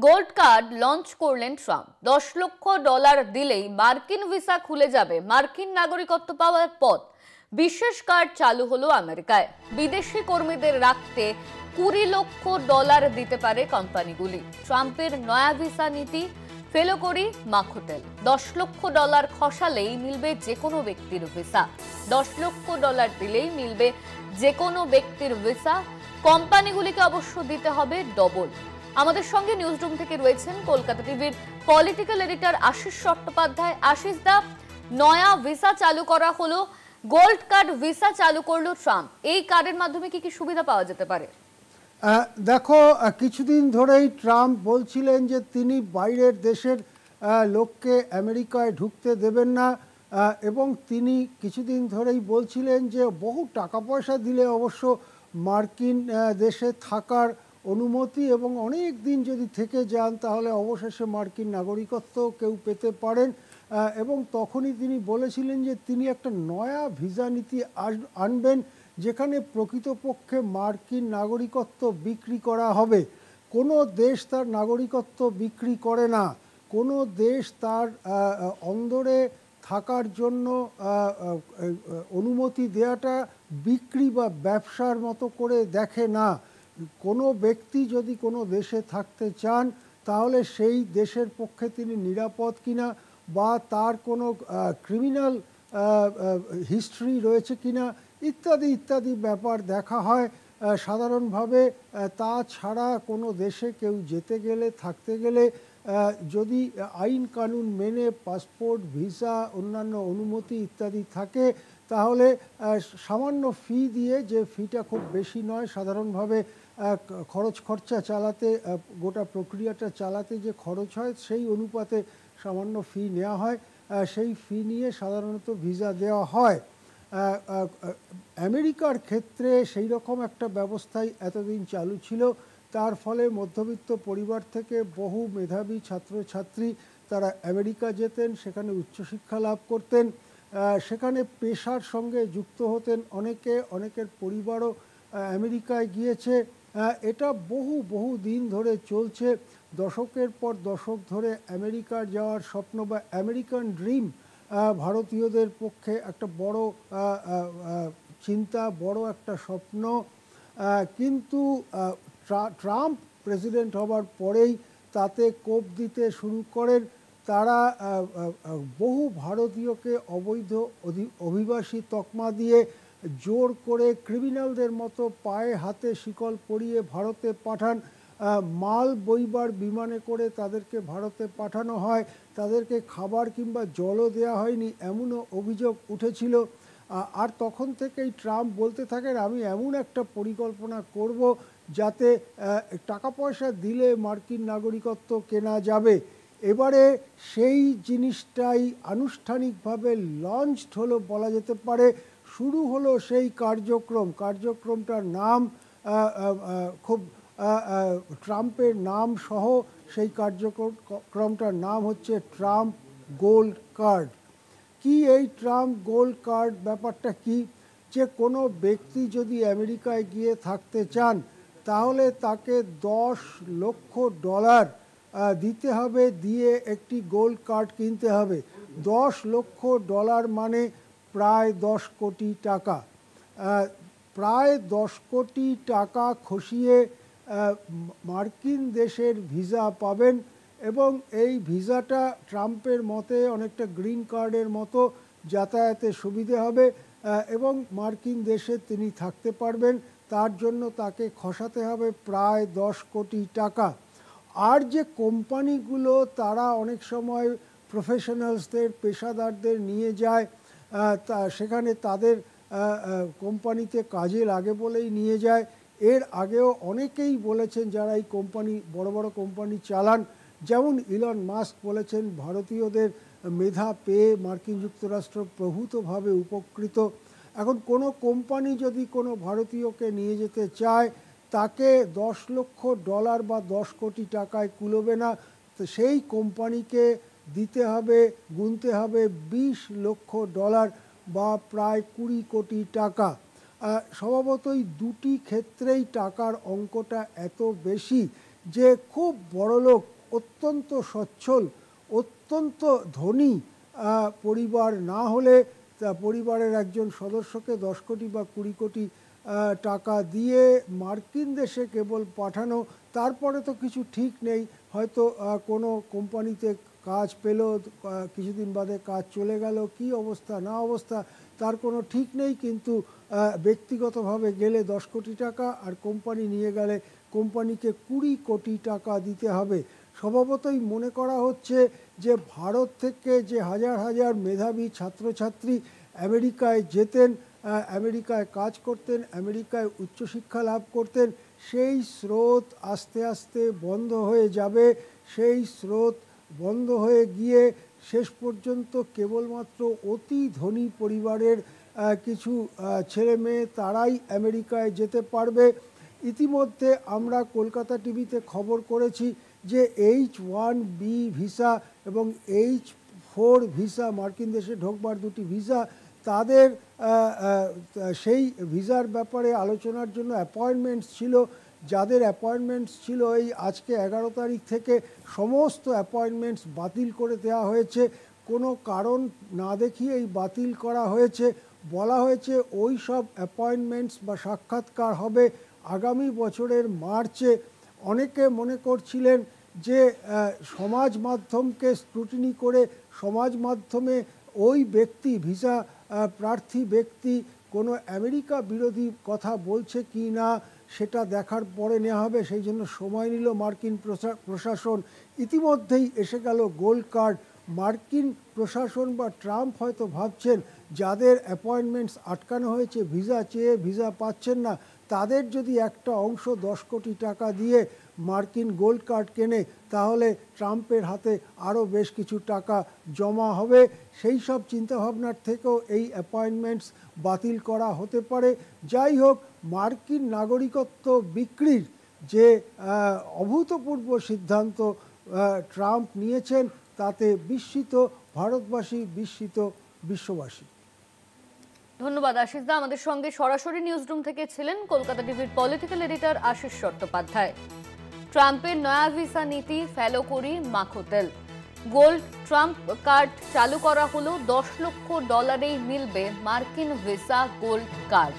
Gold card launch করলেন Trump. $10 লক্ষ দিলেই মার্কিন ভিসা খুলে যাবে, মার্কিন নাগরিকত্ব পাওয়ার পথ। বিশেষ কার্ড চালু হলো আমেরিকায়। বিদেশি কর্মীদের রাখতে $20 লক্ষ দিতে পারে কোম্পানিগুলি। ট্রাম্পের নয়া ভিসা নীতি ফেলো করি মাখোটেল। $10 লক্ষ খসালেই মিলবে যে কোনো ব্যক্তির ভিসা। $10 লক্ষ দিলেই মিলবে যে কোনো ব্যক্তির ভিসা। কোম্পানিগুলিকে অবশ্য দিতে হবে ডবল। আমাদের সঙ্গে নিউজ রুম থেকে রয়েছেন কলকাতা টিভির পলিটিক্যাল এডিটর আশিস চট্টোপাধ্যায়। আশিস দা, নয়া ভিসা চালু করা হলো, গোল্ড কার্ড ভিসা চালু করলো ট্রাম্প। এই কার্ডের মাধ্যমে কি কি সুবিধা পাওয়া যেতে পারে? দেখো, কিছুদিন ধরেই ট্রাম্প বলছিলেন যে তিনি বাইরের দেশের লোককে আমেরিকায় ঢুকতে দেবেন না, এবং তিনি কিছুদিন ধরেই বলছিলেন যে বহু টাকা পয়সা দিলে অবশ্য মার্কিন দেশে থাকার অনুমতি, এবং অনেক দিন যদি থেকে যান তাহলে অবশেষে মার্কিন নাগরিকত্ব কেউ পেতে পারেন। এবং তখনই তিনি বলেছিলেন যে তিনি একটা নয়া ভিসা নীতি আনবেন, যেখানে প্রকৃতপক্ষে মার্কিন নাগরিকত্ব বিক্রি করা হবে। কোনো দেশ তার নাগরিকত্ব বিক্রি করে না, কোনো দেশ তার অন্দরে থাকার জন্য অনুমতি দেওয়াটা বিক্রি বা ব্যবসার মতো করে দেখে না। কোনো ব্যক্তি যদি কোনো দেশে থাকতে চান তাহলে সেই দেশের পক্ষে তিনি নিরাপদ কিনা, বা তার কোনো ক্রিমিনাল হিস্ট্রি রয়েছে কিনা, ইত্যাদি ইত্যাদি ব্যাপার দেখা হয় সাধারণভাবে। তাছাড়া কোনো দেশে কেউ যেতে গেলে, থাকতে গেলে যদি আইন কানুন মেনে পাসপোর্ট, ভিসা, অন্যান্য অনুমতি ইত্যাদি থাকে, তাহলে সামান্য ফি দিয়ে, যে ফিটা খুব বেশি নয়, সাধারণভাবে খরচা চালাতে, গোটা প্রক্রিয়াটা চালাতে যে খরচ হয় সেই অনুপাতে সামান্য ফি নেওয়া হয়। সেই ফি নিয়ে সাধারণত ভিসা দেওয়া হয়। আমেরিকার ক্ষেত্রে সেই রকম একটা ব্যবস্থাই এতদিন চালু ছিল। তার ফলে মধ্যবিত্ত পরিবার থেকে বহু মেধাবী ছাত্রছাত্রী তারা আমেরিকা যেতেন, সেখানে উচ্চশিক্ষা লাভ করতেন, সেখানে পেশার সঙ্গে যুক্ত হতেন অনেকে, অনেকের পরিবারও আমেরিকায় গিয়েছে। এটা বহু দিন ধরে চলছে। দশকের পর দশক ধরে আমেরিকার যাওয়ার স্বপ্ন বা আমেরিকান ড্রিম ভারতীয়দের পক্ষে একটা বড় চিন্তা, বড় একটা স্বপ্ন। কিন্তু ট্রাম্প প্রেসিডেন্ট হবার পরেই তাতে কোপ দিতে শুরু করেন। তারা বহু ভারতীয়কে অবৈধ অভিবাসী তকমা দিয়ে জোর করে ক্রিমিনালদের মতো পায়ে হাতে শিকল পরিয়ে ভারতে পাঠান। মাল বইবার বিমানে করে তাদেরকে ভারতে পাঠানো হয়, তাদেরকে খাবার কিংবা জলও দেওয়া হয়নি, এমনও অভিযোগ উঠেছিল। আর তখন থেকেই ট্রাম্প বলতে থাকেন, আমি এমন একটা পরিকল্পনা করব যাতে টাকা পয়সা দিলে মার্কিন নাগরিকত্ব কেনা যাবে। এবারে সেই জিনিসটাই আনুষ্ঠানিকভাবে লঞ্চড হলো বলা যেতে পারে। শুরু হলো সেই কার্যক্রমটার নাম খুব ট্রাম্পের নাম সহ সেই কার্যক্রমটার নাম হচ্ছে ট্রাম্প গোল্ড কার্ড। কি এই ট্রাম্প গোল্ড কার্ড ব্যাপারটা কি? যে কোনো ব্যক্তি যদি আমেরিকায় গিয়ে থাকতে চান তাহলে তাকে $10 লক্ষ দিতে হবে, দিয়ে একটি গোল্ড কার্ড কিনতে হবে। $10 লক্ষ মানে প্রায় 10 কোটি টাকা। প্রায় 10 কোটি টাকা খসিয়ে মার্কিন দেশের ভিসা পাবেন, এবং এই ভিসাটা ট্রাম্পের মতে অনেকটা গ্রিন কার্ডের মতো, যাতায়াতে সুবিধে হবে, এবং মার্কিন দেশে তিনি থাকতে পারবেন। তার জন্য তাকে খসাতে হবে প্রায় 10 কোটি টাকা। আর যে কোম্পানিগুলো তারা অনেক সময় প্রফেশনালসদের, পেশাদারদের নিয়ে যায়, সেখানে তাদের কোম্পানিতে কাজে লাগে বলেই নিয়ে যায়। এর আগেও অনেকেই বলেছেন যারা এই বড় বড় কোম্পানি চালান, যেমন ইলন মাস্ক বলেছেন ভারতীয়দের মেধা পেয়ে মার্কিন যুক্তরাষ্ট্র প্রভূতভাবে উপকৃত। এখন কোনো কোম্পানি যদি কোনো ভারতীয়কে নিয়ে যেতে চায়, তাকে $10 লক্ষ বা 10 কোটি টাকায় কুলোবে না। তো সেই কোম্পানিকে দিতে হবে, গুনতে হবে $20 লক্ষ বা প্রায় 20 কোটি টাকা। স্বভাবতই দুটি ক্ষেত্রেই টাকার অঙ্কটা এত বেশি যে খুব বড়লোক, অত্যন্ত সচ্ছল, অত্যন্ত ধনী পরিবার না হলে পরিবারের একজন সদস্যকে 10 কোটি বা 20 কোটি টাকা দিয়ে মার্কিন দেশে কেবল পাঠানো, তারপরে তো কিছু ঠিক নেই, হয়তো কোনো কোম্পানিতে কাজ পেল, কিছুদিন বাদে কাজ চলে গেল, কি অবস্থা না অবস্থা তার কোনো ঠিক নেই, কিন্তু ব্যক্তিগতভাবে গেলে 10 কোটি টাকা আর কোম্পানি নিয়ে গেলে কোম্পানিকে 20 কোটি টাকা দিতে হবে। স্বভাবতই মনে করা হচ্ছে যে ভারত থেকে যে হাজার হাজার মেধাবী ছাত্রছাত্রী আমেরিকায় যেতেন, আমেরিকায় কাজ করতেন, আমেরিকায় উচ্চশিক্ষা লাভ করতেন, সেই স্রোত আস্তে আস্তে বন্ধ হয়ে যাবে। সেই স্রোত বন্ধ হয়ে গিয়ে শেষ পর্যন্ত কেবলমাত্র অতি ধনী পরিবারের কিছু ছেলে মেয়ে তারাই আমেরিকায় যেতে পারবে। ইতিমধ্যে আমরা কলকাতা টিভিতে খবর করেছি যে H-1B ভিসা এবং H-4 ভিসা, মার্কিন দেশে ঢোকবার দুটি ভিসা, তাদের সেই ভিসার ব্যাপারে আলোচনার জন্য অ্যাপয়েন্টমেন্টস ছিল। যাদের অ্যাপয়েন্টমেন্টস ছিল এই আজকে 11 তারিখ থেকে সমস্ত অ্যাপয়েন্টমেন্টস বাতিল করে দেওয়া হয়েছে। কোনো কারণ না দেখিয়ে এই বাতিল করা হয়েছে। বলা হয়েছে ওই সব অ্যাপয়েন্টমেন্টস বা সাক্ষাৎকার হবে আগামী বছরের মার্চে। অনেকে মনে করছিলেন যে সমাজ মাধ্যমকে স্ক্রুটিনি করে সমাজ মাধ্যমে ওই ব্যক্তি, ভিসা প্রার্থী ব্যক্তি কোনো আমেরিকা বিরোধী কথা বলছে কি না সেটা দেখার পরে নেওয়া হবে, সেই জন্য সময় নিল মার্কিন প্রশাসন। ইতিমধ্যেই এসে গেল গোল্ড কার্ড। মার্কিন প্রশাসন বা ট্রাম্প হয়তো ভাবছেন যাদের অ্যাপয়েন্টমেন্টস আটকানো হয়েছে, ভিসা চেয়ে ভিসা পাচ্ছেন না, তাদের যদি একটা অংশ 10 কোটি টাকা দিয়ে মার্কিন গোল্ড কার্ড কেনে তাহলে ট্রাম্পের হাতে আরও বেশ কিছু টাকা জমা হবে। সেই সব চিন্তাভাবনার থেকেও এই অ্যাপয়েন্টমেন্টস বাতিল করা হতে পারে। যাই হোক, মার্কিন নাগরিকত্ব বিক্রির যে অভূতপূর্ব সিদ্ধান্ত ট্রাম্প নিয়েছেন তাতে বিস্মিত ভারতবাসী, বিস্মিত বিশ্ববাসী। ধন্যবাদ আশিস দা। আমাদের সঙ্গে সরাসরি নিউজরুম থেকে ছিলেন কলকাতা টিভির পলিটিক্যাল এডিটর আশিস চট্টোপাধ্যায়। ট্রাম্পের নয়া ভিসা নীতি ফলো করি মাখো তেল। গোল্ড ট্রাম্প কার্ড চালু করা হলো, $10 লক্ষ মিলবে মার্কিন ভিসা গোল্ড কার্ড।